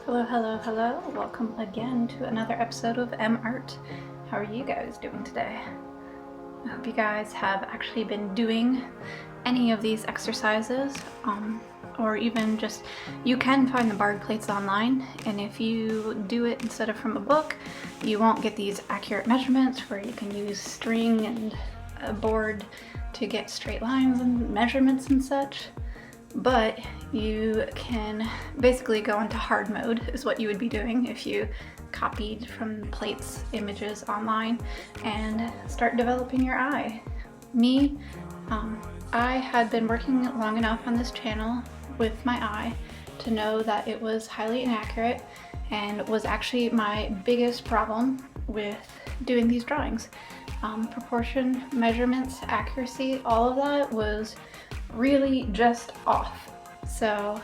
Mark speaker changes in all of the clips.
Speaker 1: Hello, hello, hello. Welcome again to another episode of M-Art. How are you guys doing today? I hope you guys have actually been doing any of these exercises, or even just, you can find the Bargue plates online, and if you do it instead of from a book, you won't get these accurate measurements where you can use string and a board to get straight lines and measurements and such. But you can basically go into hard mode is what you would be doing if you copied from plates images online and start developing your eye. Me, I had been working long enough on this channel with my eye to know that it was highly inaccurate and was actually my biggest problem with doing these drawings. Proportion, measurements, accuracy, all of that was really just off. So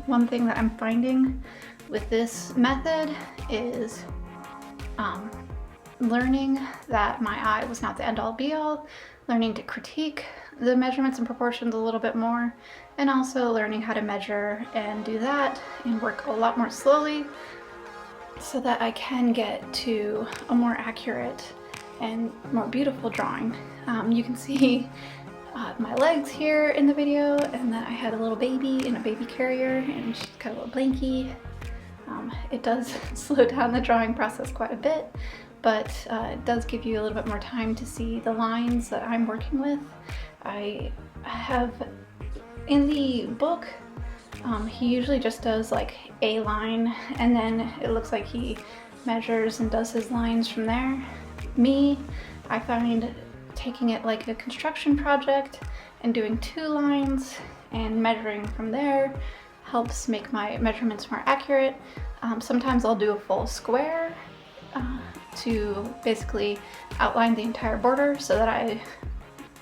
Speaker 1: one thing that I'm finding with this method is learning that my eye was not the end-all be-all, learning to critique the measurements and proportions a little bit more, and also learning how to measure and do that and work a lot more slowly so that I can get to a more accurate and more beautiful drawing. You can see my legs here in the video, and then I had a little baby in a baby carrier and she's got a little blankie. It does slow down the drawing process quite a bit, but it does give you a little bit more time to see the lines that I'm working with. I have, in the book, he usually just does like a line and then it looks like he measures and does his lines from there. Me, I find taking it like a construction project and doing 2 lines and measuring from there helps make my measurements more accurate. Sometimes I'll do a full square to basically outline the entire border so that I,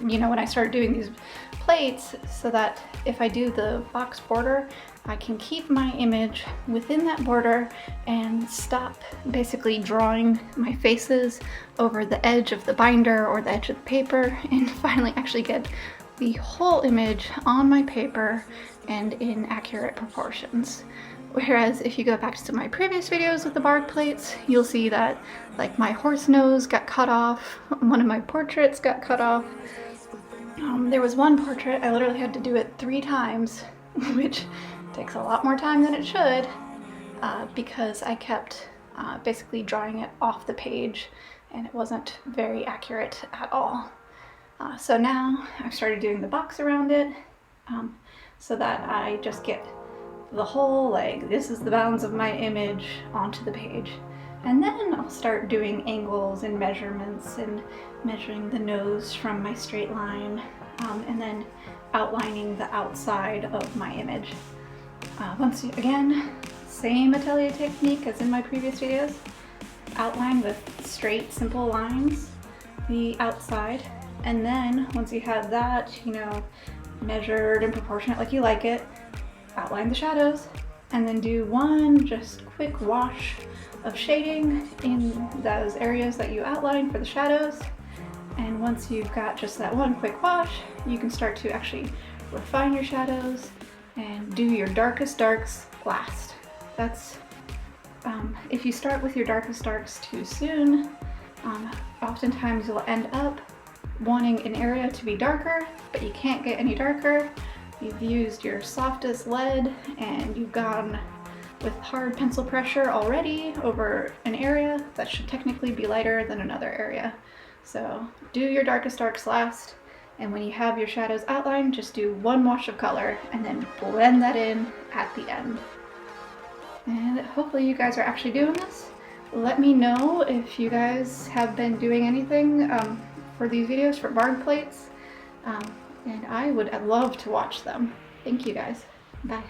Speaker 1: when I start doing these plates, so that if I do the box border, I can keep my image within that border and stop basically drawing my faces over the edge of the binder or the edge of the paper and finally actually get the whole image on my paper and in accurate proportions. Whereas if you go back to my previous videos with the Bargue plates, you'll see that like my horse nose got cut off, one of my portraits got cut off. There was one portrait I literally had to do it 3 times, which takes a lot more time than it should, because I kept basically drawing it off the page and it wasn't very accurate at all. So now I've started doing the box around it so that I just get the whole, like, this is the bounds of my image onto the page. And then I'll start doing angles and measurements and measuring the nose from my straight line, and then outlining the outside of my image. Again, same atelier technique as in my previous videos. Outline with straight, simple lines, the outside, and then once you have that, measured and proportionate like you like it, outline the shadows, and then do one just quick wash of shading in those areas that you outlined for the shadows. And once you've got just that one quick wash, you can start to actually refine your shadows and do your darkest darks last. That's, if you start with your darkest darks too soon, oftentimes you'll end up wanting an area to be darker, but you can't get any darker. You've used your softest lead and you've gone with hard pencil pressure already over an area that should technically be lighter than another area. So do your darkest darks last, and when you have your shadows outlined, just do one wash of color and then blend that in at the end. And hopefully you guys are actually doing this. Let me know if you guys have been doing anything for these videos for Bargue plates, and I'd love to watch them. Thank you guys. Bye.